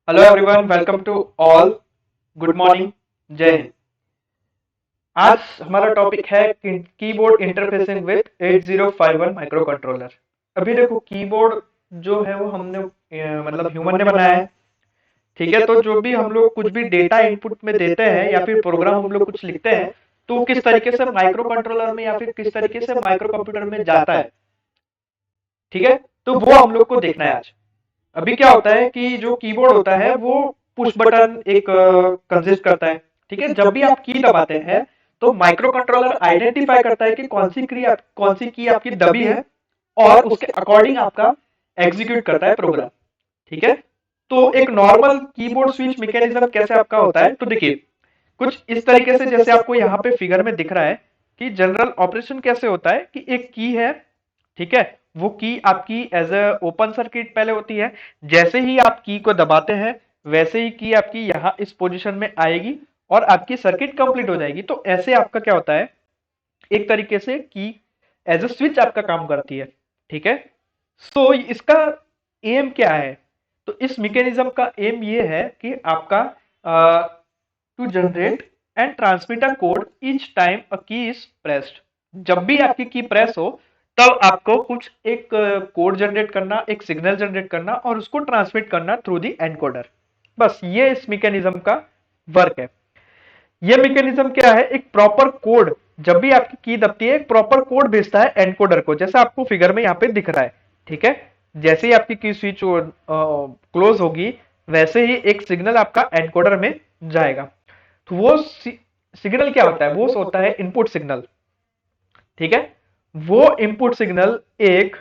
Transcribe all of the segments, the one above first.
Hello everyone, welcome to all. Good morning, जय हिंद। आज हमारा टॉपिक है keyboard interfacing with 8051 microcontroller. अभी देखो, कीबोर्ड जो है वो हमने मतलब ह्यूमन ने बनाया है। ठीक है, तो जो भी हम लोग कुछ भी डेटा इनपुट में देते हैं या फिर प्रोग्राम हम लोग कुछ लिखते हैं, तो वो किस तरीके से माइक्रो कंट्रोलर में या फिर किस तरीके से माइक्रो कंप्यूटर में जाता है। ठीक है, तो वो हम लोग को देखना है आज। अभी क्या होता है कि जो कीबोर्ड होता है वो पुश बटन एक कंसिस्ट करता है। ठीक है, जब भी आप की दबाते हैं तो माइक्रो कंट्रोलर आइडेंटिफाई करता है कि कौन सी की आपकी दबी है और उसके अकॉर्डिंग आपका एग्जीक्यूट करता है प्रोग्राम। ठीक है, तो एक नॉर्मल कीबोर्ड स्विच मैकेनिज्म कैसे आपका होता है, तो देखिए कुछ इस तरीके से जैसे आपको यहाँ पे फिगर में दिख रहा है कि जनरल ऑपरेशन कैसे होता है कि एक की है। ठीक है, वो की आपकी एज ए ओपन सर्किट पहले होती है। जैसे ही आप की को दबाते हैं वैसे ही की आपकी यहाँ इस पोजीशन में आएगी और आपकी सर्किट कंप्लीट हो जाएगी। तो ऐसे आपका क्या होता है, एक तरीके से की एज ए स्विच आपका काम करती है। ठीक है, सो इसका एम क्या है, तो इस मैकेनिज्म का एम ये है कि आपका to generate and transmit a code each time a key is pressed. जब भी आपकी की प्रेस हो तब आपको कुछ एक कोड जनरेट करना, एक सिग्नल जनरेट करना और उसको ट्रांसमिट करना थ्रू दी एनकोडर। बस ये इस मैकेनिज्म का वर्क है। ये मैकेनिज्म क्या है, एक प्रॉपर कोड, जब भी आपकी की दबती है एक प्रॉपर कोड भेजता है एनकोडर को, जैसा आपको फिगर में यहाँ पे दिख रहा है। ठीक है, जैसे ही आपकी की स्विच क्लोज होगी वैसे ही एक सिग्नल आपका एनकोडर में जाएगा। तो वो सिग्नल क्या होता है, वो होता है इनपुट सिग्नल। ठीक है, वो इनपुट सिग्नल एक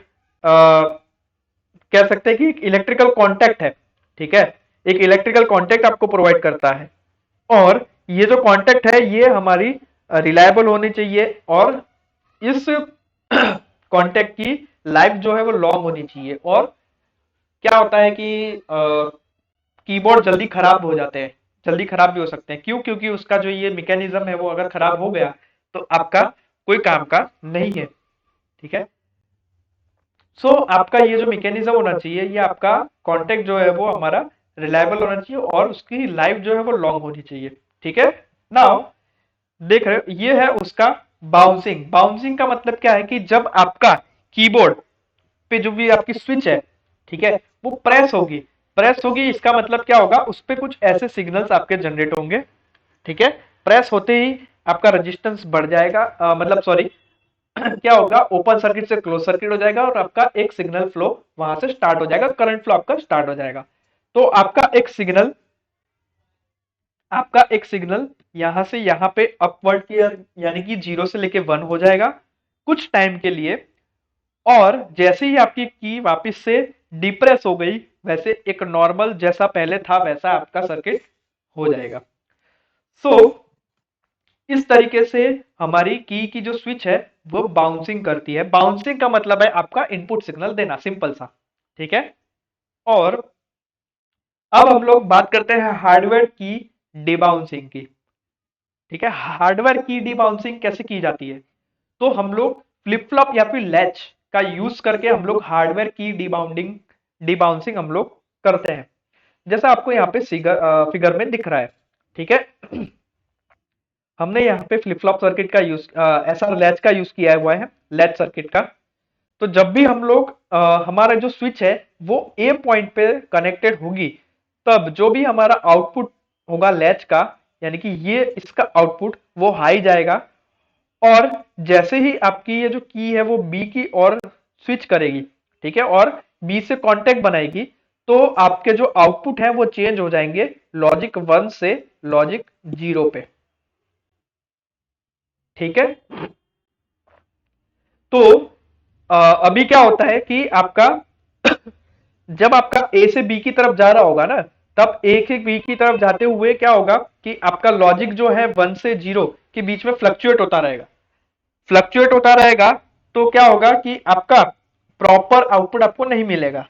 कह सकते हैं कि एक इलेक्ट्रिकल कांटेक्ट है। ठीक है, एक इलेक्ट्रिकल कांटेक्ट आपको प्रोवाइड करता है और ये जो कांटेक्ट है ये हमारी रिलायबल होनी चाहिए और इस कांटेक्ट की लाइफ जो है वो लॉन्ग होनी चाहिए। और क्या होता है कि कीबोर्ड जल्दी खराब हो जाते हैं, जल्दी खराब भी हो सकते हैं। क्यों? क्योंकि उसका जो ये मैकेनिज्म है वो अगर खराब हो गया तो आपका कोई काम का नहीं है। ठीक है, सो आपका ये जो मैकेनिज्म होना चाहिए, ये आपका कांटेक्ट जो है वो हमारा रिलायबल होना चाहिए और उसकी लाइफ जो है वो लॉन्ग होनी चाहिए। ठीक है, नाउ देख रहे हो ये है उसका बाउंसिंग। बाउंसिंग का मतलब क्या है कि जब आपका कीबोर्ड पे जो भी आपकी स्विच है, ठीक है, वो प्रेस होगी इसका मतलब क्या होगा, उस पर कुछ ऐसे सिग्नल्स आपके जनरेट होंगे। ठीक है, प्रेस होते ही आपका रेजिस्टेंस बढ़ जाएगा, मतलब सॉरी क्या होगा, ओपन सर्किट से क्लोज सर्किट हो जाएगा और आपका एक सिग्नल फ्लो वहां से स्टार्ट हो जाएगा, करंट फ्लो आपका स्टार्ट हो जाएगा। तो आपका एक सिग्नल यहां से यहां पे अपवर्ड की यानी कि 0 से लेके 1 हो जाएगा कुछ टाइम के लिए। और जैसे ही आपकी की वापस से डिप्रेस हो गई वैसे एक नॉर्मल जैसा पहले था वैसा आपका सर्किट हो जाएगा। सो इस तरीके से हमारी की जो स्विच है वो बाउंसिंग करती है। बाउंसिंग का मतलब है आपका इनपुट सिग्नल देना, सिंपल सा। ठीक है, और अब हम लोग बात करते हैं हार्डवेयर की डिबाउंसिंग की। ठीक है, हार्डवेयर की डिबाउंसिंग कैसे की जाती है, तो हम लोग फ्लिप फ्लॉप या फिर लैच का यूज करके हम लोग हार्डवेयर की डिबाउंसिंग हम लोग करते हैं, जैसा आपको यहाँ पे फिगर में दिख रहा है। ठीक है, हमने यहाँ पे फ्लिप फ्लॉप सर्किट का यूज ऐसा लैच का यूज किया हुआ है, लैच सर्किट का। तो जब भी हम लोग हमारा जो स्विच है वो ए पॉइंट पे कनेक्टेड होगी तब जो भी हमारा आउटपुट होगा लैच का, यानी कि ये इसका आउटपुट वो हाई जाएगा। और जैसे ही आपकी ये जो की है वो बी की ओर स्विच करेगी, ठीक है, और बी से कांटेक्ट बनाएगी, तो आपके जो आउटपुट है वो चेंज हो जाएंगे लॉजिक 1 से लॉजिक 0 पे। ठीक है, तो अभी क्या होता है कि आपका जब आपका ए से बी की तरफ जा रहा होगा ना, तब ए से बी की तरफ जाते हुए क्या होगा कि आपका लॉजिक जो है 1 से 0 के बीच में फ्लक्चुएट होता रहेगा। फ्लक्चुएट होता रहेगा तो क्या होगा कि आपका प्रॉपर आउटपुट आपको नहीं मिलेगा।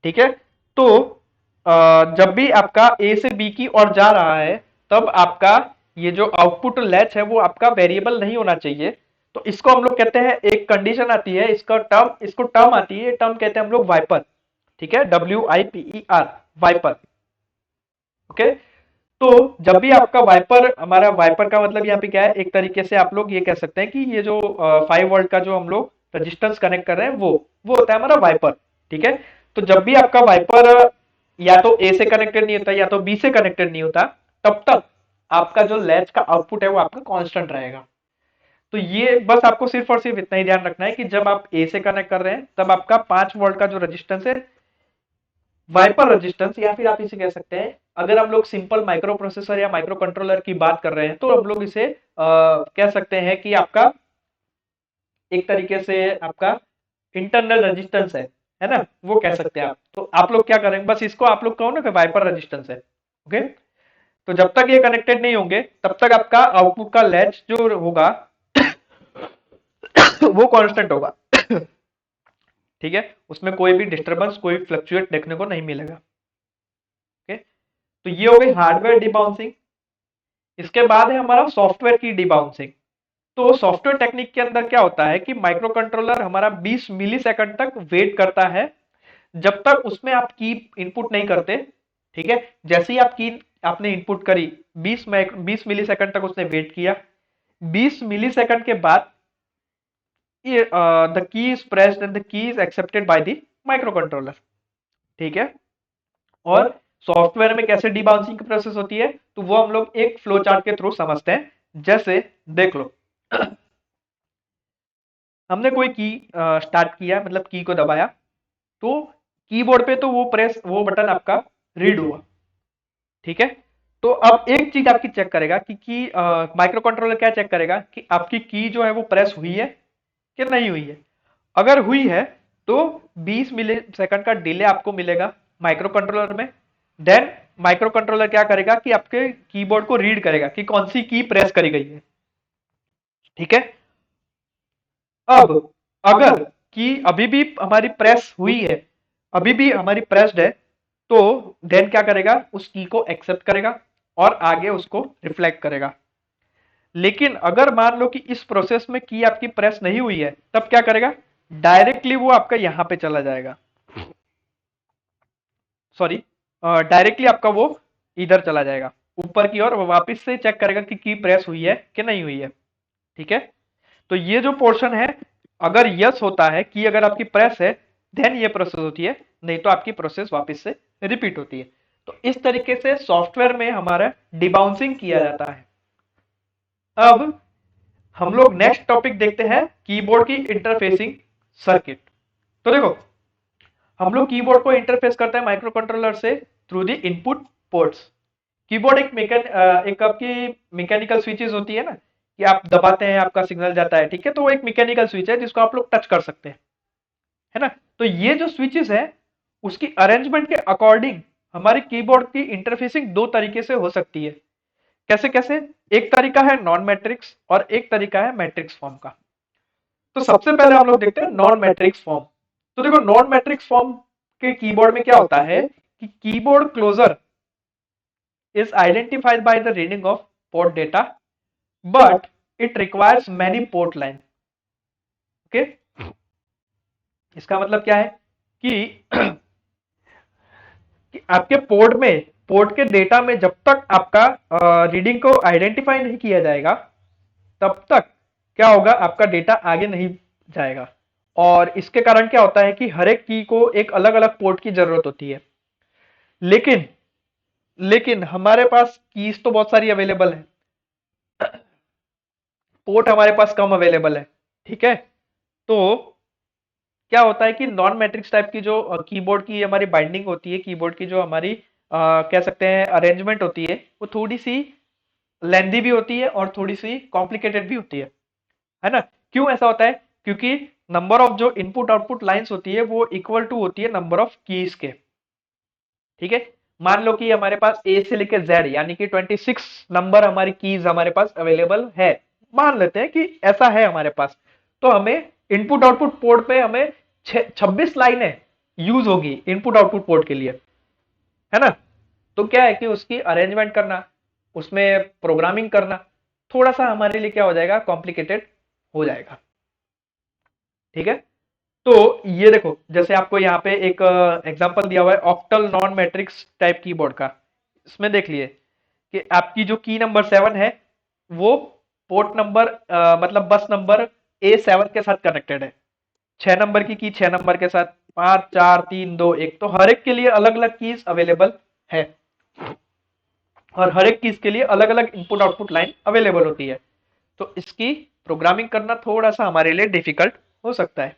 ठीक है, तो जब भी आपका ए से बी की ओर जा रहा है तब आपका ये जो आउटपुट लैच है वो आपका वेरिएबल नहीं होना चाहिए। तो इसको हम लोग कहते हैं, एक कंडीशन आती है, इसको टर्म आती है, टर्म कहते हैं हम लोग वाइपर। ठीक है, WIPER, वाइपर। ओके। तो जब भी आपका वाइपर, हमारा वाइपर का मतलब यहाँ पे क्या है, एक तरीके से आप लोग ये कह सकते हैं कि ये जो 5 वोल्ट का जो हम लोग रजिस्टेंस कनेक्ट कर रहे हैं वो होता है हमारा वाइपर। ठीक है। तो जब भी आपका वाइपर या तो ए से कनेक्टेड नहीं होता या तो बी से कनेक्टेड नहीं होता, तब तक आपका जो लैच का आउटपुट है वो आपका कांस्टेंट रहेगा। तो ये बस आपको सिर्फ और सिर्फ इतना ही ध्यान रखना है कि जब आप ए से कनेक्ट कर रहे हैं तब आपका 5 वोल्ट का जो रजिस्टेंस है, वाइपर रेजिस्टेंस, या फिर आप इसे कह सकते हैं, अगर हम लोग सिंपल माइक्रो प्रोसेसर या माइक्रो कंट्रोलर की बात कर रहे हैं तो हम लोग इसे कह सकते हैं कि आपका एक तरीके से आपका इंटरनल रेजिस्टेंस है ना, वो कह सकते हैं आप। तो आप लोग क्या करेंगे, बस इसको आप लोग कहो ना कि वाइपर रेजिस्टेंस है। ओके। तो जब तक ये कनेक्टेड नहीं होंगे तब तक आपका आउटपुट का लैच जो होगा वो कांस्टेंट होगा। ठीक है, उसमें कोई भी डिस्टरबेंस, कोई फ्लक्चुएट देखने को नहीं मिलेगा। ओके। तो ये हो गई हार्डवेयर डिबाउंसिंग। इसके बाद है हमारा सॉफ्टवेयर की डिबाउंसिंग। तो सॉफ्टवेयर टेक्निक के अंदर क्या होता है कि माइक्रो कंट्रोलर हमारा 20 मिली सेकंड तक वेट करता है, जब तक उसमें आप की इनपुट नहीं करते। ठीक है। जैसे ही आप की आपने इनपुट करी, 20 मिली सेकंड तक उसने वेट किया। 20 मिली सेकंड के बाद ये the key is pressed and the key is accepted by the micro controller. ठीक है। और सॉफ्टवेयर में कैसे डिबाउंसिंग की प्रोसेस होती है, तो वो हम लोग एक फ्लो चार्ट के थ्रू समझते हैं। जैसे देख लो, हमने कोई की स्टार्ट किया, मतलब की को दबाया, तो कीबोर्ड पे तो वो बटन आपका रीड हुआ। ठीक है। तो अब एक चीज आपकी चेक करेगा कि माइक्रो कंट्रोलर क्या चेक करेगा कि आपकी की जो है वो प्रेस हुई है कि नहीं हुई है। अगर हुई है तो 20 मिली सेकंड का डिले आपको मिलेगा माइक्रो कंट्रोलर में। देन माइक्रो कंट्रोलर क्या करेगा कि आपके कीबोर्ड को रीड करेगा कि कौन सी की प्रेस करी गई है। ठीक है। अब अगर की अभी भी हमारी प्रेस हुई है, अभी भी हमारी प्रेस्ड है, तो देन क्या करेगा, उस की को एक्सेप्ट करेगा और आगे उसको रिफ्लेक्ट करेगा। लेकिन अगर मान लो कि इस प्रोसेस में की आपकी प्रेस नहीं हुई है, तब क्या करेगा, डायरेक्टली वो आपका यहां पे चला जाएगा, सॉरी, डायरेक्टली आपका वो इधर चला जाएगा ऊपर की ओर, वापस से चेक करेगा कि की प्रेस हुई है कि नहीं हुई है। ठीक है। तो ये जो पोर्शन है, अगर यस होता है कि अगर आपकी प्रेस है, देन ये प्रोसेस होती है, नहीं तो आपकी प्रोसेस वापस से रिपीट होती है। तो इस तरीके से सॉफ्टवेयर में हमारा डिबाउंसिंग किया जाता है। अब हम लोग नेक्स्ट टॉपिक देखते हैं, कीबोर्ड की इंटरफेसिंग सर्किट। तो देखो, हम लोग कीबोर्ड को इंटरफेस करते हैं माइक्रो कंट्रोलर से through the input ports. Keyboard एक आपकी मैकेनिकल स्विचेस होती है ना, कि आप दबाते हैं आपका सिग्नल जाता है। ठीक है। तो वो एक मैकेनिकल स्विच है जिसको आप लोग टच कर सकते हैं, है ना। तो ये जो स्विचेस है, उसकी अरेंजमेंट के अकॉर्डिंग हमारे कीबोर्ड की इंटरफेसिंग दो तरीके से हो सकती है। कैसे कैसे, एक तरीका है नॉन मैट्रिक्स और एक तरीका है मैट्रिक्स फॉर्म का। तो सबसे पहले हम लोग देखते हैं नॉन मैट्रिक्स फॉर्म। तो देखो, नॉन मैट्रिक्स फॉर्म के कीबोर्ड में क्या होता है कि keyboard closure is identified by the reading of port data, but it requires many port line. Okay. इसका मतलब क्या है कि, कि आपके पोर्ट के डेटा में जब तक आपका रीडिंग को आइडेंटिफाई नहीं किया जाएगा, तब तक क्या होगा, आपका डेटा आगे नहीं जाएगा। और इसके कारण क्या होता है कि हर एक की को एक अलग अलग पोर्ट की जरूरत होती है। लेकिन लेकिन हमारे पास कीज तो बहुत सारी अवेलेबल है, पोर्ट हमारे पास कम अवेलेबल है। ठीक है। तो क्या होता है कि नॉन मैट्रिक्स टाइप की जो कीबोर्ड की हमारी बाइंडिंग होती है, कीबोर्ड की जो हमारी कह सकते हैं अरेंजमेंट होती है, वो थोड़ी सी लेंदी भी होती है और थोड़ी सी कॉम्प्लिकेटेड भी होती है ना। क्यों ऐसा होता है, क्योंकि नंबर ऑफ जो इनपुट आउटपुट लाइंस होती है वो इक्वल टू होती है नंबर ऑफ कीज के। ठीक है। मान लो कि हमारे पास ए से लेकर जेड यानी कि 26 नंबर हमारी कीज हमारे पास अवेलेबल है, मान लेते हैं कि ऐसा है हमारे पास। तो हमें इनपुट आउटपुट पोर्ट पे हमें 26 लाइनें यूज होगी इनपुट आउटपुट पोर्ट के लिए, है ना। तो क्या है कि उसकी अरेंजमेंट करना, उसमें प्रोग्रामिंग करना थोड़ा सा हमारे लिए क्या हो जाएगा, कॉम्प्लिकेटेड हो जाएगा। ठीक है। तो ये देखो, जैसे आपको यहाँ पे एक एग्जांपल दिया हुआ है octal non matrix type keyboard का। इसमें देख लिए कि आपकी जो की नंबर 7 है वो पोर्ट नंबर मतलब बस नंबर A7 के साथ कनेक्टेड है। 6 नंबर की 6 नंबर के साथ, 5 4 3 2 1, तो हर एक के लिए अलग अलग कीज अवेलेबल है और हर एक कीज के लिए अलग अलग इनपुट आउटपुट लाइन अवेलेबल होती है। तो इसकी प्रोग्रामिंग करना थोड़ा सा हमारे लिए डिफिकल्ट हो सकता है।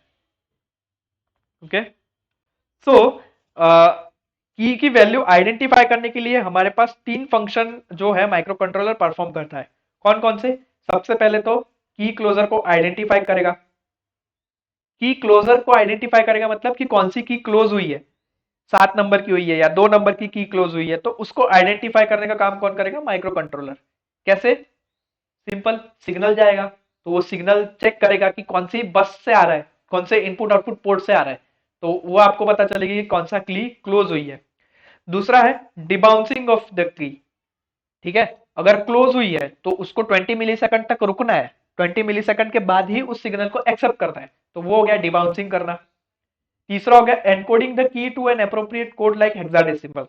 ओके, सो की वैल्यू आइडेंटिफाई करने के लिए हमारे पास 3 फंक्शन जो है माइक्रो कंट्रोलर परफॉर्म करता है। कौन कौन से? सबसे पहले तो की क्लोजर को आइडेंटिफाई करेगा। की क्लोजर को आइडेंटिफाई करेगा मतलब कि कौन सी की क्लोज हुई है, 7 नंबर की हुई है या 2 नंबर की क्लोज हुई है, तो उसको आइडेंटिफाई करने का काम कौन करेगा? Micro controller. कैसे? सिंपल, सिग्नल जाएगा तो वो सिग्नल चेक करेगा कि कौन सी बस से आ रहा है, कौन से इनपुट आउटपुट पोर्ट से आ रहा है, तो वो आपको पता चलेगी कि कौन सा की क्लोज हुई है। दूसरा है डिबाउंसिंग ऑफ द की। ठीक है, अगर क्लोज हुई है तो उसको 20 मिली सेकंड तक रुकना है, 20 मिली सेकंड के बाद ही उस सिग्नल को एक्सेप्ट करना है, तो वो हो गया डिबाउंसिंग करना। तीसरा हो गया encoding the key to an appropriate code like hexadecimal,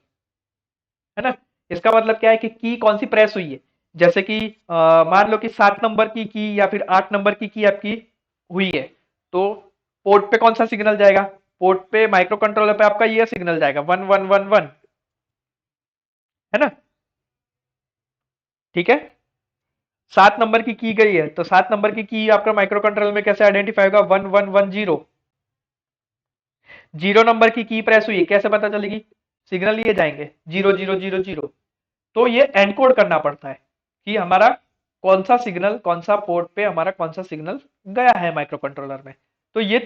है ना। इसका मतलब क्या है कि की कौन सी प्रेस हुई है, जैसे कि मान लो कि 7 नंबर की या फिर 8 नंबर की आपकी हुई है, तो पोर्ट पे कौन सा सिग्नल जाएगा? पोर्ट पे माइक्रो कंट्रोलर पे आपका ये सिग्नल जाएगा 1111, है ना। ठीक है, 7 नंबर की गई है तो 7 नंबर की आपका माइक्रो कंट्रोलर में कैसे आइडेंटिफाई होगा? 1110। 0 नंबर की प्रेस हुई है, कैसे पता चलेगी? सिग्नल ये जाएंगे 0000। तो ये एनकोड करना पड़ता है कि हमारा कौन सा सिग्नल, कौन सा पोर्ट पे हमारा कौन सा सिग्नल गया है माइक्रो कंट्रोलर में। तो ये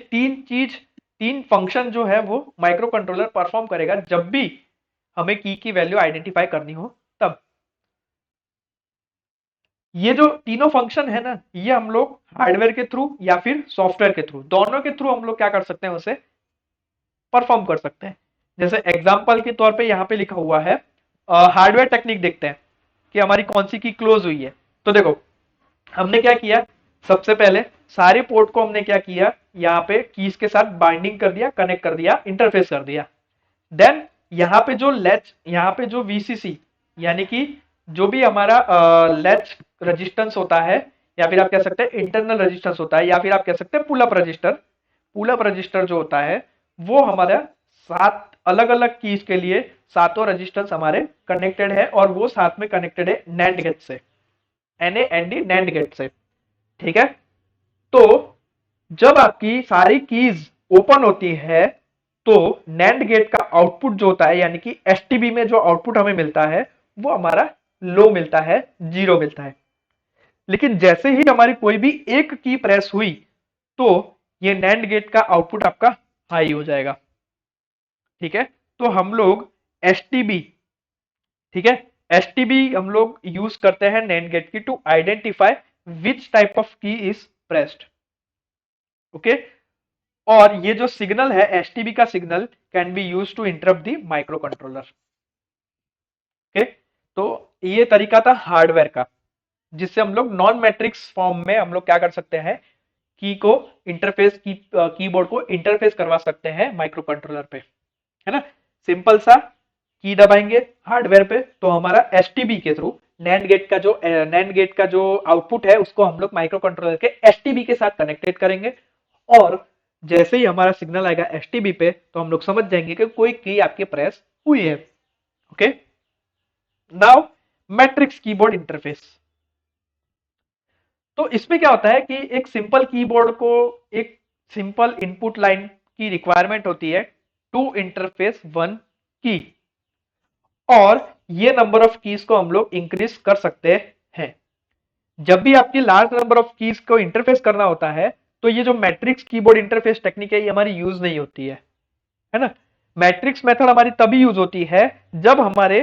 3 फंक्शन जो है वो माइक्रो कंट्रोलर परफॉर्म करेगा जब भी हमें की वैल्यू आइडेंटिफाई करनी हो तब। ये जो तीनों फंक्शन है ना, ये हम लोग हार्डवेयर के थ्रू या फिर सॉफ्टवेयर के थ्रू, दोनों के थ्रू हम लोग क्या कर सकते हैं, उसे परफॉर्म कर सकते हैं। जैसे एग्जांपल के तौर पे यहाँ पे लिखा हुआ है, हार्डवेयर टेक्निक देखते हैं कि हमारी कौन सी की क्लोज हुई है। तो देखो हमने क्या किया, सबसे पहले सारे पोर्ट को हमने क्या किया, यहाँ पे कीज के साथ बाइंडिंग कर दिया, कनेक्ट कर दिया, इंटरफेस कर दिया। देन यहाँ पे जो लैच, यहाँ पे जो वीसीसी यानी कि जो भी हमारा लैच रजिस्टेंस होता है, या फिर आप कह सकते हैं इंटरनल रजिस्टेंस होता है, या फिर आप कह सकते हैं pull up register. Pull up register जो होता है वो हमारा 7 अलग अलग कीज के लिए 7 रजिस्टेंस हमारे कनेक्टेड है, और वो साथ में कनेक्टेड है नैंड गेट से, NAND नैंड गेट से। ठीक है, तो जब आपकी सारी कीज ओपन होती है तो नैंड गेट का आउटपुट जो होता है, यानी कि एसटीबी में जो आउटपुट हमें मिलता है वो हमारा लो मिलता है, 0 मिलता है। लेकिन जैसे ही हमारी कोई भी एक की प्रेस हुई तो ये नैंड गेट का आउटपुट आपका हाई हो जाएगा। ठीक है, तो हम लोग एसटीबी, ठीक है, एसटीबी हम लोग यूज करते हैं नैंड गेट की to identify which type of key is pressed. Okay, और ये जो सिग्नल है एसटीबी का signal can be use to interrupt the microcontroller. Okay, तो ये तरीका था हार्डवेयर का, जिससे हम लोग नॉन मैट्रिक्स फॉर्म में हम लोग क्या कर सकते हैं, की को इंटरफेस कीबोर्ड को इंटरफेस करवा सकते हैं माइक्रो कंट्रोलर पे, है ना। सिंपल सा की दबाएंगे हार्डवेयर पे तो हमारा एसटीबी के थ्रू नैंड गेट का जो आउटपुट है उसको हम लोग माइक्रो कंट्रोलर के एसटीबी के साथ कनेक्टेड करेंगे, और जैसे ही हमारा सिग्नल आएगा एसटीबी पे तो हम लोग समझ जाएंगे कि कोई की आपके प्रेस हुई है। Okay, now matrix keyboard interface. तो इसमें क्या होता है कि एक सिंपल कीबोर्ड को एक सिंपल इनपुट लाइन की रिक्वायरमेंट होती है टू इंटरफेस वन की, और ये नंबर ऑफ कीज को हम लोग इंक्रीज कर सकते हैं। जब भी आपकी लार्ज नंबर ऑफ कीज को इंटरफेस करना होता है तो ये जो मैट्रिक्स कीबोर्ड इंटरफेस टेक्निक है ये हमारी यूज नहीं होती है ना। मैट्रिक्स मेथड हमारी तभी यूज होती है जब हमारे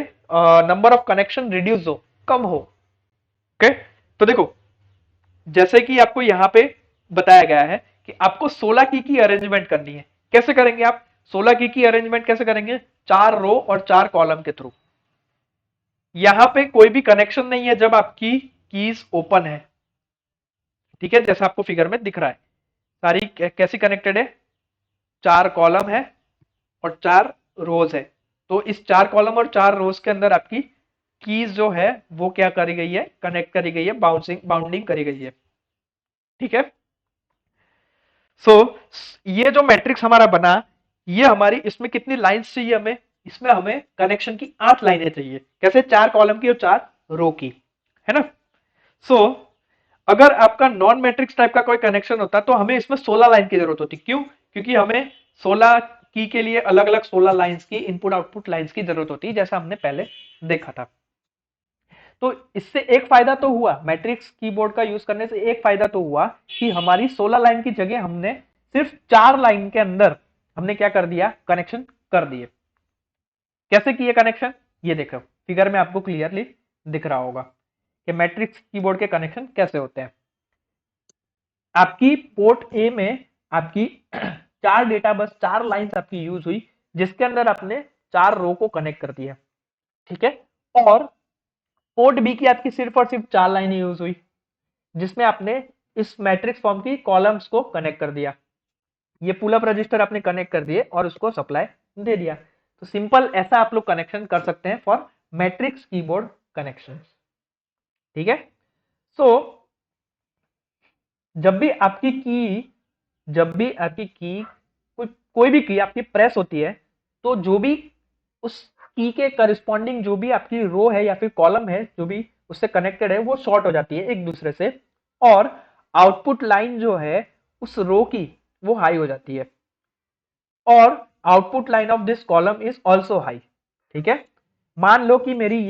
नंबर ऑफ कनेक्शन रिड्यूस हो, कम हो। ओके, तो देखो जैसे कि आपको यहां पे बताया गया है कि आपको 16 की अरेंजमेंट करनी है। कैसे करेंगे आप 16 की अरेंजमेंट कैसे करेंगे? 4 रो और 4 कॉलम के थ्रू। यहां पे कोई भी कनेक्शन नहीं है जब आपकी कीज ओपन है। ठीक है, जैसा आपको फिगर में दिख रहा है, सारी कैसी कनेक्टेड है, 4 कॉलम है और 4 रोज है। तो इस 4 कॉलम और 4 रोज के अंदर आपकी कीज जो है वो क्या करी गई है, कनेक्ट करी गई है, बाउंडिंग करी गई है। ठीक है। सो ये जो मैट्रिक्स हमारा बना, ये हमारी इसमें कितनी लाइंस चाहिए हमें, इसमें हमें कनेक्शन की 8 लाइनें चाहिए। कैसे, 4 कॉलम की और 4 रो की, है ना। सो अगर आपका नॉन मैट्रिक्स टाइप का कोई कनेक्शन होता तो हमें इसमें 16 लाइन की जरूरत होती। क्यों? क्योंकि हमें 16 की के लिए अलग अलग 16 लाइंस की इनपुट आउटपुट लाइंस की जरूरत होती है, जैसा हमने पहले देखा था। तो इससे एक फायदा तो हुआ, मैट्रिक्स कीबोर्ड का यूज करने से एक फायदा तो हुआ कि हमारी 16 लाइन की जगह हमने सिर्फ 4 लाइन के अंदर हमने क्या कर दिया, कनेक्शन कर दिए। कैसे किए कनेक्शन, ये देखो फिगर में आपको क्लियरली दिख रहा होगा कि मैट्रिक्स कीबोर्ड के कनेक्शन कैसे होते हैं। आपकी पोर्ट ए में आपकी 4 डेटा बस, 4 लाइंस आपकी यूज हुई, जिसके अंदर आपने 4 रो को कनेक्ट कर दिया। ठीक है। और पोर्ट बी की आपकी सिर्फ और सिर्फ 4 लाइनें यूज हुई, जिसमें आपने इस मैट्रिक्स फॉर्म की कॉलम्स को कनेक्ट कर दिया। ये पुल अप रजिस्टर आपने कनेक्ट कर दिए और उसको सप्लाई दे दिया। तो सिंपल ऐसा आप लोग कनेक्शन कर सकते हैं फॉर मैट्रिक्स कीबोर्ड कनेक्शन। ठीक है। सो जब भी आपकी की कोई भी की आपकी प्रेस होती है, तो जो भी उस की के करस्पॉन्डिंग जो भी आपकी रो है या फिर कॉलम है जो भी उससे कनेक्टेड है, वो शॉर्ट हो जाती है एक दूसरे से, और आउटपुट लाइन जो है उस रो की वो हाई हो जाती है, और output line of this column is also high. ठीक है। मान लो कि मेरी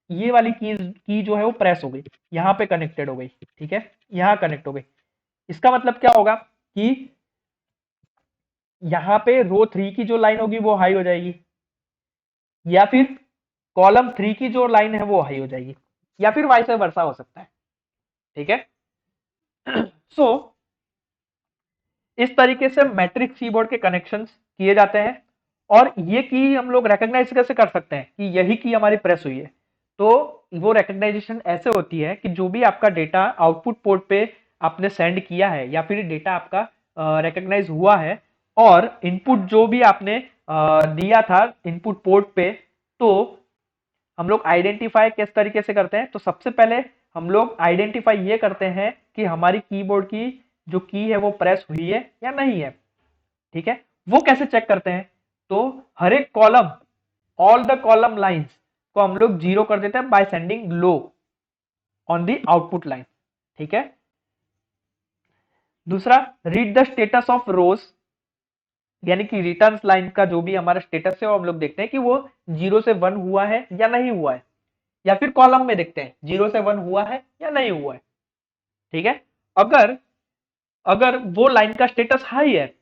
ये वाली की जो है वो प्रेस हो गई, यहां पे कनेक्टेड हो गई। ठीक है, यहां कनेक्ट हो गई। इसका मतलब क्या होगा कि यहां पे रो 3 की जो लाइन होगी वो हाई हो जाएगी, या फिर कॉलम 3 की जो लाइन है वो हाई हो जाएगी, या फिर वाइस वर्सा हो सकता है। ठीक है। सो इस तरीके से मैट्रिक्स कीबोर्ड के कनेक्शंस किए जाते हैं। और ये की हम लोग रिकॉग्नाइज कैसे कर सकते हैं कि यही की हमारी प्रेस हुई है। तो वो रिकॉग्नाइजेशन ऐसे होती है कि जो भी आपका डेटा आउटपुट पोर्ट पे आपने सेंड किया है, या फिर डेटा आपका रिकॉग्नाइज हुआ है, और इनपुट जो भी आपने दिया था इनपुट पोर्ट पे, तो हम लोग आइडेंटिफाई किस तरीके से करते हैं। तो सबसे पहले हम लोग आइडेंटिफाई ये करते हैं कि हमारी कीबोर्ड की जो की है वो प्रेस हुई है या नहीं है। ठीक है। वो कैसे चेक करते हैं, तो हर एक column, all the column lines को हम लोग जीरो कर देते हैं by sending low on the output line. ठीक है। दूसरा, रीड द स्टेटस ऑफ रोज, यानी कि रिटर्न लाइन का जो भी हमारा स्टेटस है वो हम लोग देखते हैं कि वो 0 से 1 हुआ है या नहीं हुआ है, या फिर कॉलम में देखते हैं 0 से 1 हुआ है या नहीं हुआ है। ठीक है। अगर अगर वो लाइन का स्टेटस हाई है,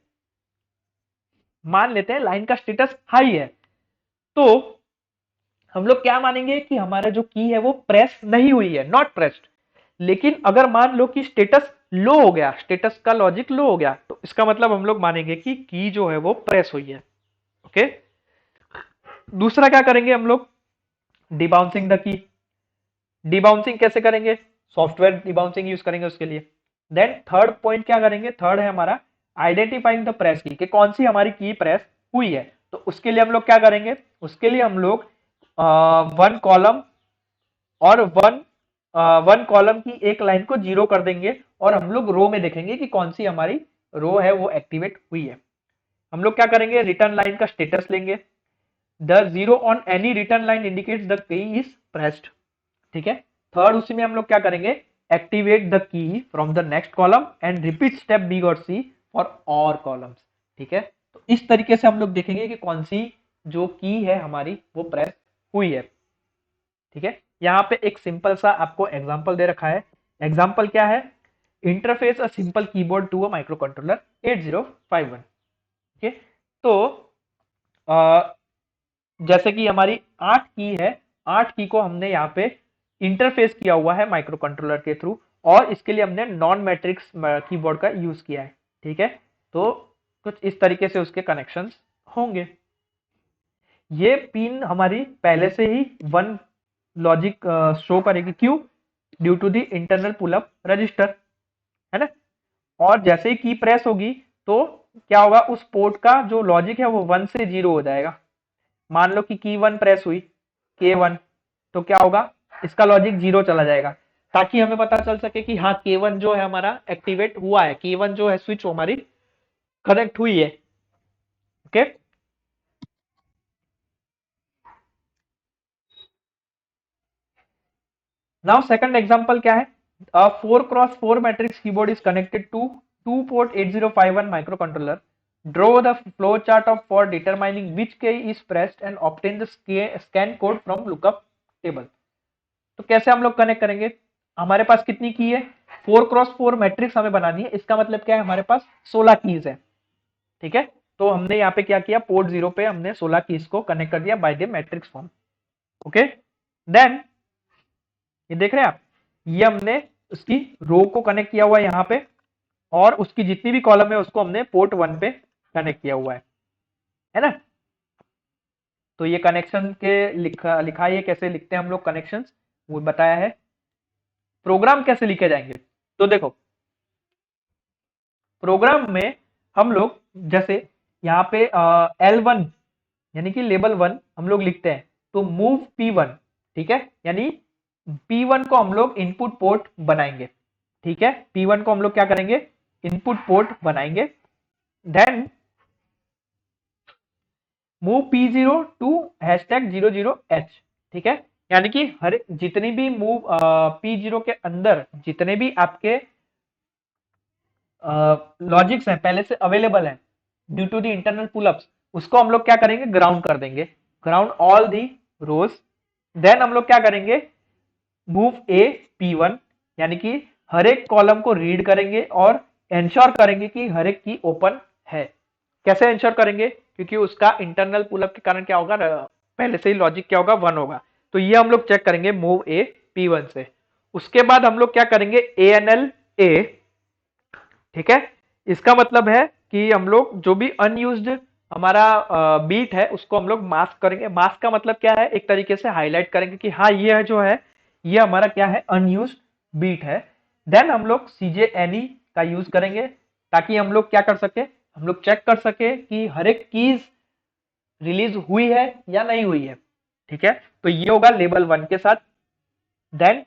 मान लेते हैं लाइन का स्टेटस हाई है, तो हम लोग क्या मानेंगे कि हमारा जो की है वो प्रेस नहीं हुई है, नॉट प्रेस्ड। लेकिन अगर मान लो कि स्टेटस लो हो गया, स्टेटस का लॉजिक लो हो गया, तो इसका मतलब हम लोग मानेंगे कि की जो है वो प्रेस हुई है। ओके। दूसरा क्या करेंगे हम लोग, डिबाउंसिंग द की। डिबाउंसिंग कैसे करेंगे, सॉफ्टवेयर डिबाउंसिंग यूज करेंगे उसके लिए। देन थर्ड पॉइंट क्या करेंगे, थर्ड है हमारा आइडेंटिफाइंग द प्रेस की, कि कौन सी हमारी की प्रेस हुई है। तो उसके लिए हम लोग क्या करेंगे, उसके लिए हम लोग वन कॉलम और वन कॉलम की एक लाइन को जीरो कर देंगे, और हम लोग रो में देखेंगे कि कौन सी हमारी रो है वो एक्टिवेट हुई है। हम लोग क्या करेंगे, रिटर्न लाइन का स्टेटस लेंगे। The zero on any return line indicates the key is pressed. ठीक है। थर्ड, उसी में हम लोग क्या करेंगे, activate the key from the next column and repeat step B और सी फॉर और कॉलम्स। ठीक है। तो इस तरीके से हम लोग देखेंगे कि कौन सी जो की है हमारी वो प्रेस हुई है। ठीक है। यहाँ पे एक सिंपल सा आपको एग्जांपल दे रखा है। एग्जांपल क्या है, interface a simple keyboard to a microcontroller 8051। ठीक है। तो जैसे कि हमारी 8 की है, 8 की को हमने यहाँ पे इंटरफेस किया हुआ है माइक्रो कंट्रोलर के थ्रू, और इसके लिए हमने नॉन मैट्रिक्स कीबोर्ड का यूज किया है। ठीक है। तो कुछ इस तरीके से उसके कनेक्शंस होंगे। ये पिन हमारी पहले से ही वन लॉजिक शो करेगी। क्यों? Due to the internal pull up register, है ना। और जैसे ही की प्रेस होगी तो क्या होगा, उस पोर्ट का जो लॉजिक है वो 1 से 0 हो जाएगा। मान लो कि की 1 प्रेस हुई, K1, तो क्या होगा, इसका लॉजिक 0 चला जाएगा, ताकि हमें पता चल सके कि हाँ K1 जो है हमारा एक्टिवेट हुआ है, K1 जो है स्विच हमारी कनेक्ट हुई है। ओके, नाउ सेकंड एग्जांपल क्या है, a 4x4 matrix keyboard is connected to 2 port 8051 microcontroller. Draw the flow chart of for determining which key is pressed and obtain the scan code from lookup table. तो कैसे हम लोग connect करेंगे, हमारे पास कितनी की है, 4x4 मैट्रिक्स हमें बनानी है, इसका मतलब क्या है, हमारे पास 16 कीज है। ठीक है, तो हमने यहाँ पे क्या किया, पोर्ट 0 पे हमने 16 कीज को कनेक्ट कर दिया by the matrix form. Okay, then ये देख रहे हैं आप, ये हमने उसकी रो को कनेक्ट किया हुआ है यहाँ पे, और उसकी जितनी भी कॉलम है उसको हमने पोर्ट 1 पे कनेक्ट किया हुआ है ना। तो ये कनेक्शन के लिखा है, कैसे लिखते हैं हम लोग कनेक्शन वो बताया है। प्रोग्राम कैसे लिखे जाएंगे, तो देखो प्रोग्राम में हम लोग जैसे यहाँ पे L1 यानी कि लेबल 1 हम लोग लिखते हैं, तो मूव P1, ठीक है, यानी P1 को हम लोग इनपुट पोर्ट बनाएंगे। ठीक है, P1 को हम लोग क्या करेंगे, इनपुट पोर्ट बनाएंगे। Then move P0 to #00H, ठीक है, यानी कि हर जितनी भी मूव P0 के अंदर जितने भी आपके लॉजिक्स हैं पहले से अवेलेबल हैं due to the internal pullups, उसको हम लोग क्या करेंगे, ग्राउंड कर देंगे, ground all the rows. Then हम लोग क्या करेंगे, मूव A P1, यानी कि हर एक कॉलम को रीड करेंगे और इंश्योर करेंगे कि हर एक की ओपन है। कैसे इंश्योर करेंगे, क्योंकि उसका इंटरनल पुलअप के कारण क्या होगा, पहले से ही लॉजिक क्या होगा, 1 होगा, तो ये हम लोग चेक करेंगे मूव A P1 से। उसके बाद हम लोग क्या करेंगे, ANL A, ठीक है, इसका मतलब है कि हम लोग जो भी अनयूज्ड हमारा बीट है उसको हम लोग मास्क करेंगे। मास्क का मतलब क्या है, एक तरीके से हाईलाइट करेंगे कि हाँ ये जो है ये हमारा क्या है, अनयूज्ड बीट है। देन हम लोग CJNE का यूज करेंगे, ताकि हम लोग क्या कर सके, हम लोग चेक कर सके कि हर एक कीज रिलीज हुई है या नहीं हुई है। ठीक है, तो ये होगा लेवल 1 के साथ। देन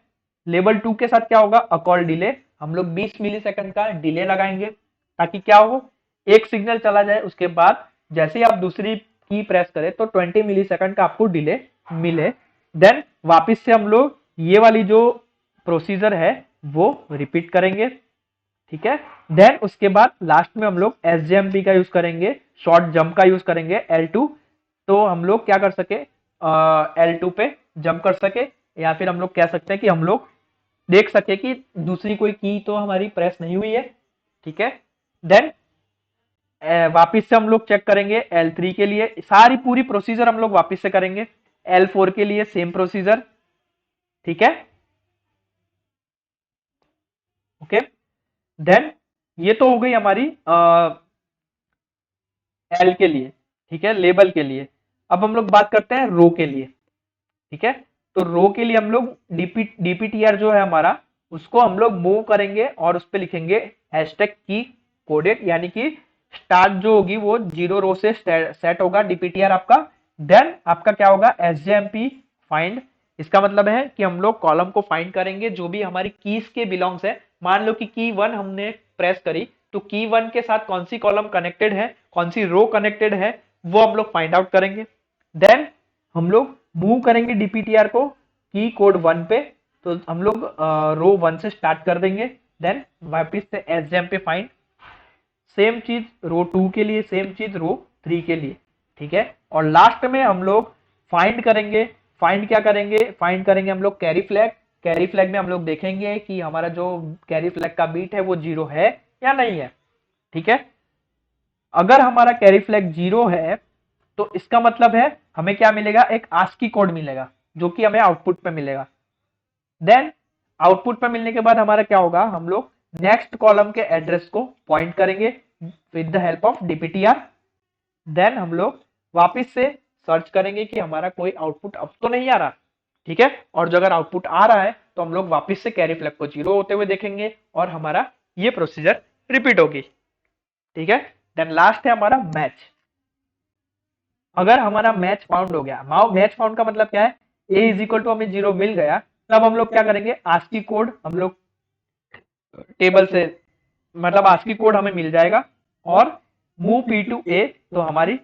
लेवल 2 के साथ क्या होगा, अकॉल डिले, हम लोग 20 मिलीसेकंड का डिले लगाएंगे, ताकि क्या हो, एक सिग्नल चला जाए, उसके बाद जैसे ही आप दूसरी की प्रेस करें तो 20 मिलीसेकंड का आपको डिले मिले। देन वापस से हम लोग ये वाली जो प्रोसीजर है वो रिपीट करेंगे। ठीक है, देन उसके बाद लास्ट में हम लोग SJMP का यूज करेंगे, शॉर्ट जंप का यूज करेंगे L2, तो हम लोग क्या कर सके, L2 पे जंप कर सके, या फिर हम लोग कह सकते हैं कि हम लोग देख सके कि दूसरी कोई की तो हमारी प्रेस नहीं हुई है। ठीक है, देन वापिस से हम लोग चेक करेंगे L3 के लिए, सारी पूरी प्रोसीजर हम लोग वापिस से करेंगे। L4 के लिए सेम प्रोसीजर। ठीक है, ओके, देन ये तो हो गई हमारी एल के लिए, ठीक है, लेबल के लिए। अब हम लोग बात करते हैं रो के लिए। ठीक है, तो रो के लिए हम लोग डीपीटीआर जो है हमारा, उसको हम लोग मूव करेंगे और उस पर लिखेंगे हैशटैग की कोडेड, यानी कि स्टार्ट जो होगी वो 0 रो से सेट होगा डीपीटीआर आपका। देन आपका क्या होगा, SJMP फाइंड, इसका मतलब है कि हम लोग कॉलम को फाइंड करेंगे जो भी हमारी कीज के बिलोंग्स है। मान लो कि की 1 हमने प्रेस करी, तो की 1 के साथ कौन सी कॉलम कनेक्टेड है, कौन सी रो कनेक्टेड है, वो हम लोग फाइंड आउट करेंगे। देन हम लोग मूव करेंगे डीपीटीआर को की कोड 1 पे, तो हम लोग रो 1 से स्टार्ट कर देंगे। देन वापिस से SJMP फाइंड, सेम चीज रो 2 के लिए, सेम चीज रो 3 के लिए। ठीक है, और लास्ट में हम लोग फाइंड करेंगे, फाइंड क्या करेंगे, फाइंड करेंगे हम लोग कैरी फ्लैग। कैरी फ्लैग में हम लोग देखेंगे कि हमारा जो कैरी फ्लैग का बीट है वो 0 है या नहीं है। ठीक है, अगर हमारा कैरी फ्लैग 0 है तो इसका मतलब है हमें क्या मिलेगा, एक आस्की कोड मिलेगा जो कि हमें आउटपुट पे मिलेगा। देन आउटपुट पे मिलने के बाद हमारा क्या होगा, हम लोग नेक्स्ट कॉलम के एड्रेस को पॉइंट करेंगे with the help of DPTR. Then हम लोग वापस से सर्च करेंगे कि हमारा कोई आउटपुट अब तो नहीं आ रहा। ठीक है, और जो अगर आउटपुट आ रहा है तो हम लोग वापस से कैरी फ्लैग को 0 होते हुए देखेंगे और हमारा ये प्रोसीजर रिपीट होगी। ठीक है, देन लास्ट है हमारा मैच। अगर हमारा मैच फाउंड हो गया, मैच फाउंड का मतलब क्या है, ए इज इक्वल टू हमें 0 मिल गया, तब हम लोग क्या करेंगे, आस्की कोड हम लोग टेबल से, मतलब आस्की कोड हमें मिल जाएगा, और मूव पी टू ए, तो हमारी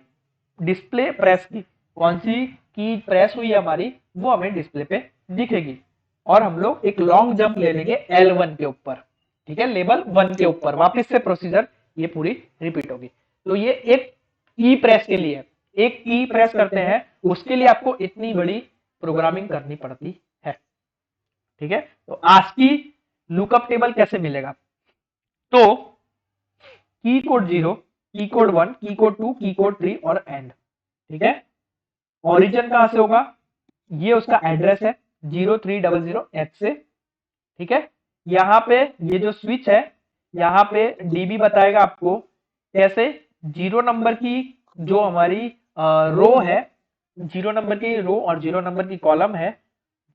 डिस्प्ले प्रेस की कौन सी की प्रेस हुई है हमारी, वो हमें डिस्प्ले पे दिखेगी, और हम लोग एक लॉन्ग जंप ले लेंगे L1 के ऊपर, ठीक है, लेवल 1 के ऊपर, वापस से प्रोसीजर ये पूरी रिपीट होगी। तो ये एक की प्रेस के लिए, एक की प्रेस करते हैं उसके लिए आपको इतनी बड़ी प्रोग्रामिंग करनी पड़ती है, ठीक है। तो आस्की लुकअप टेबल कैसे मिलेगा, तो की कोड 0, की कोड 1, की कोड 2, की कोड 3 और एंड, ठीक है। ओरिजिन कहां से होगा, ये उसका एड्रेस है 0300H से, ठीक है। यहाँ पे ये जो स्विच है, यहाँ पे डीबी बताएगा आपको कैसे, 0 नंबर की जो हमारी रो है, 0 नंबर की रो और 0 नंबर की कॉलम है,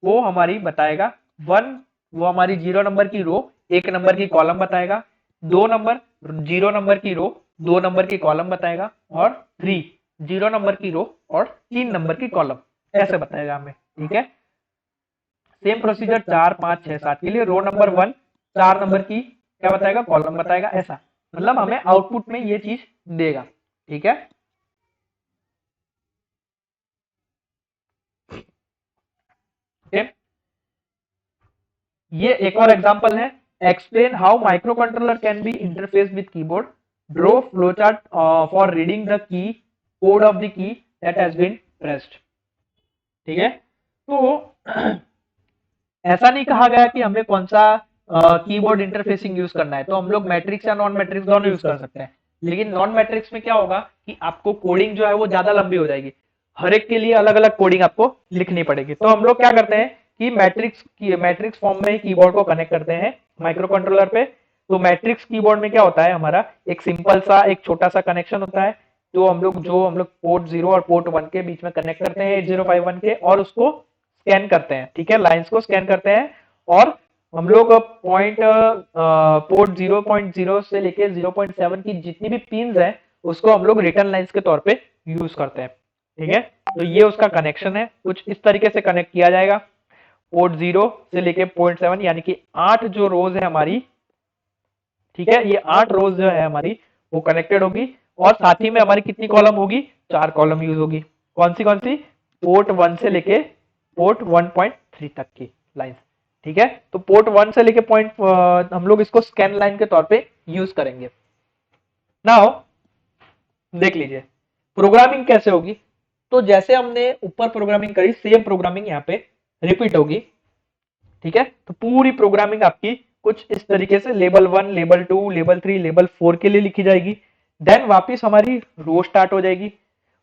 वो हमारी बताएगा 1, वो हमारी 0 नंबर की रो 1 नंबर की कॉलम बताएगा, 2 नंबर 0 नंबर की रो 2 नंबर की कॉलम बताएगा, और 3 0 नंबर की रो और 3 नंबर की कॉलम, ऐसे बताएगा हमें, ठीक है। सेम प्रोसीजर 4 5 6 7 के लिए, रो नंबर 1 4 नंबर की क्या बताएगा, कॉलम बताएगा, ऐसा, मतलब हमें आउटपुट में ये चीज देगा, ठीक है। ओके, ये एक और एग्जांपल है, explain how microcontroller can be interface with keyboard, draw flowchart for reading the key code of the key that has been pressed, ठीक है। तो ऐसा नहीं कहा गया कि हमें कौन सा कीबोर्ड इंटरफेसिंग यूज करना है, तो हम लोग मैट्रिक्स या नॉन मैट्रिक्स दोनों यूज कर सकते हैं, लेकिन नॉन मैट्रिक्स में क्या होगा कि आपको कोडिंग जो है वो ज्यादा लंबी हो जाएगी, हर एक के लिए अलग अलग कोडिंग आपको लिखनी पड़ेगी, तो हम लोग क्या करते हैं कि मैट्रिक्स फॉर्म में ही कीबोर्ड को कनेक्ट करते हैं माइक्रो कंट्रोलर पे। तो मैट्रिक्स कीबोर्ड में क्या होता है, हमारा एक सिंपल सा एक छोटा सा कनेक्शन होता है, जो हम लोग पोर्ट 0 और पोर्ट 1 के बीच में कनेक्ट करते हैं 8051 के, और उसको स्कैन करते हैं, ठीक है, लाइंस को स्कैन करते हैं, और हम लोग पोर्ट 0.0 से लेके 0.7 की जितनी भी पिन्स हैं उसको हम लोग रिटर्न लाइंस के तौर पे यूज करते हैं, ठीक है। तो ये उसका कनेक्शन है, कुछ इस तरीके से कनेक्ट किया जाएगा, पोर्ट 0 से लेके पोर्ट 7, यानी कि 8 जो रोज है हमारी, ठीक है, ये 8 रोज जो है हमारी वो कनेक्टेड होगी, और साथ ही में हमारी कितनी कॉलम होगी, 4 कॉलम यूज होगी, कौन सी, पोर्ट 1 से लेके पोर्ट 1.3 तक की लाइन, ठीक है। तो पोर्ट 1 से लेके हम लोग इसको स्कैन लाइन के तौर पे यूज करेंगे। नाउ देख लीजिए प्रोग्रामिंग कैसे होगी, तो जैसे हमने ऊपर प्रोग्रामिंग करी सेम प्रोग्रामिंग यहाँ पे रिपीट होगी, ठीक है। तो पूरी प्रोग्रामिंग आपकी कुछ इस तरीके से लेवल 1, लेवल 2, लेवल 3, लेवल 4 के लिए लिखी जाएगी, देन वापिस हमारी रो स्टार्ट हो जाएगी,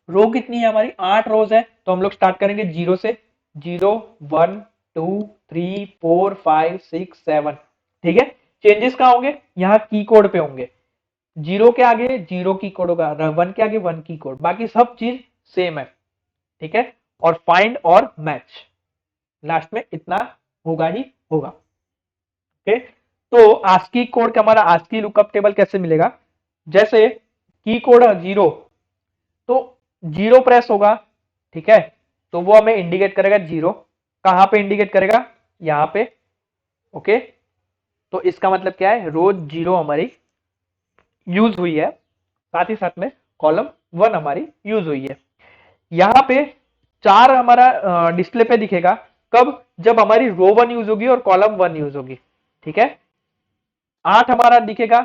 रो कितनी है हमारी 8 रोज है, तो हम लोग स्टार्ट करेंगे 0 से, 0 1 2 3 4 5 6 7, ठीक है। चेंजेस कहाँ होंगे, यहाँ की कोड पे होंगे, 0 के आगे 0 की कोड होगा, 1 के आगे 1 की कोड, बाकी सब चीज सेम है, ठीक है। और फाइंड और मैच लास्ट में इतना होगा ही होगा, ओके। तो आस्की कोड का हमारा आस्की लुकअप टेबल कैसे मिलेगा, जैसे की कोड 0, तो 0 प्रेस होगा, ठीक है, तो वो हमें इंडिकेट करेगा 0, कहां पे इंडिकेट करेगा, यहां पे, ओके। तो इसका मतलब क्या है, रो 0 हमारी यूज हुई है, साथ ही साथ में कॉलम 1 हमारी यूज हुई है। यहां पे 4 हमारा डिस्प्ले पे दिखेगा कब, जब हमारी रो 1 यूज होगी और कॉलम 1 यूज होगी, ठीक है। 8 हमारा दिखेगा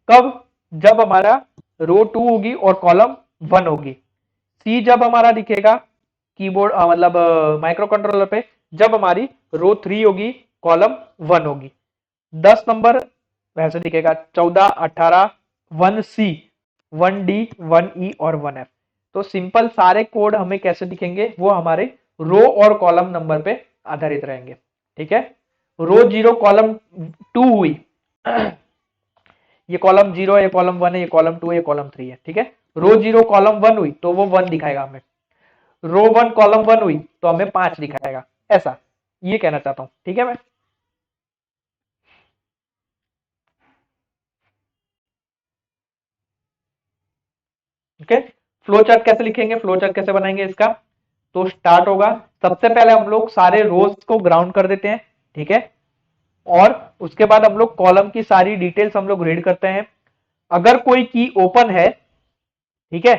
कब, जब हमारा रो 2 होगी और कॉलम 1 होगी। सी जब हमारा दिखेगा कीबोर्ड मतलब माइक्रो कंट्रोलर पे, जब हमारी रो 3 होगी कॉलम 1 होगी। 10 नंबर वैसे दिखेगा, 14 18 1C 1D 1E और 1F। तो सिंपल सारे कोड हमें कैसे दिखेंगे, वो हमारे रो और कॉलम नंबर पे आधारित रहेंगे, ठीक है। रो 0 कॉलम 2 हुई, ये कॉलम 0 है, ये कॉलम 1 है, ये कॉलम 2 है, ये कॉलम 3 है, ठीक है। रो 0 कॉलम 1 हुई तो वो 1 दिखाएगा हमें, रो 1 कॉलम 1 हुई तो हमें 5 दिखाएगा, ऐसा ये कहना चाहता हूं, ठीक है। मैं ओके, फ्लो चार्ट कैसे लिखेंगे, फ्लो चार्ट कैसे बनाएंगे इसका, तो स्टार्ट होगा। सबसे पहले हम लोग सारे रोज को ग्राउंड कर देते हैं, ठीक है, और उसके बाद हम लोग कॉलम की सारी डिटेल्स हम लोग रीड करते हैं। अगर कोई की ओपन है, ठीक है,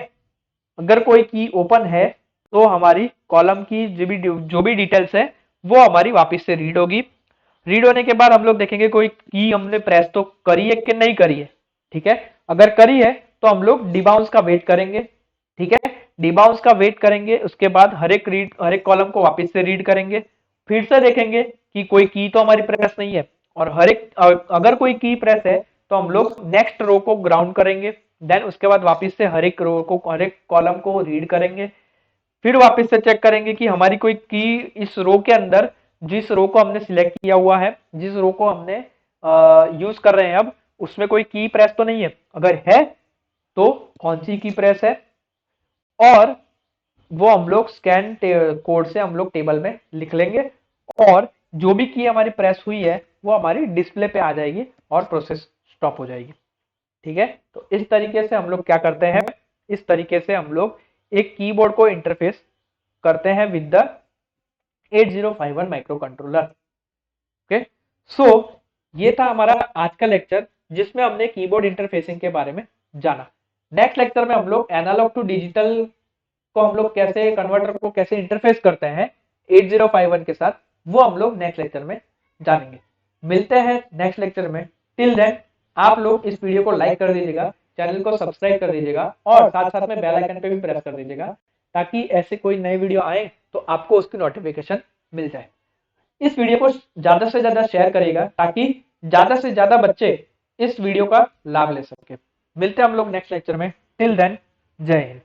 अगर कोई की ओपन है तो हमारी कॉलम की जो भी डिटेल्स है वो हमारी वापस से रीड होगी। रीड होने के बाद हम लोग देखेंगे कोई की हमने प्रेस तो करी है कि नहीं करी है, ठीक है। अगर करी है तो हम लोग डिबाउंस का वेट करेंगे, ठीक है, डिबाउंस का वेट करेंगे। उसके बाद हर एक कॉलम को वापस से रीड करेंगे, फिर से देखेंगे कि कोई की तो हमारी प्रेस नहीं है, और अगर कोई की प्रेस है तो हम लोग नेक्स्ट रो को ग्राउंड करेंगे। देन उसके बाद वापस से हर एक रो को, हर एक कॉलम को रीड करेंगे। फिर वापस से चेक करेंगे कि हमारी कोई की इस रो के अंदर, जिस रो को हमने सिलेक्ट किया हुआ है, जिस रो को हमने यूज कर रहे हैं अब, उसमें कोई की प्रेस तो नहीं है। अगर है तो कौन सी की प्रेस है, और वो हम लोग स्कैन कोड से हम लोग टेबल में लिख लेंगे, और जो भी की हमारी प्रेस हुई है वो हमारी डिस्प्ले पे आ जाएगी और प्रोसेस स्टॉप हो जाएगी, ठीक है। तो इस तरीके से हम लोग क्या करते हैं, इस तरीके से हम लोग एक कीबोर्ड को इंटरफेस करते हैं with the 8051 microcontroller. Okay, so ये था हमारा आज का लेक्चर जिसमें हमने कीबोर्ड इंटरफेसिंग के बारे में जाना। नेक्स्ट लेक्चर में हम लोग एनालॉग टू डिजिटल को हम लोग कैसे, कन्वर्टर को कैसे इंटरफेस करते हैं 8051 के साथ, वो हम लोग नेक्स्ट लेक्चर में जानेंगे। मिलते हैं नेक्स्ट लेक्चर में। टिल देन आप लोग इस वीडियो को लाइक कर दीजिएगा, चैनल को सब्सक्राइब कर दीजिएगा, और साथ साथ में बेल आइकन पे भी प्रेस कर दीजिएगा, ताकि ऐसे कोई नए वीडियो आए तो आपको उसकी नोटिफिकेशन मिल जाए। इस वीडियो को ज्यादा से ज्यादा शेयर करिएगा ताकि ज्यादा से ज्यादा बच्चे इस वीडियो का लाभ ले सके। मिलते हैं हम लोग नेक्स्ट लेक्चर में। टिल देन जय हिंद।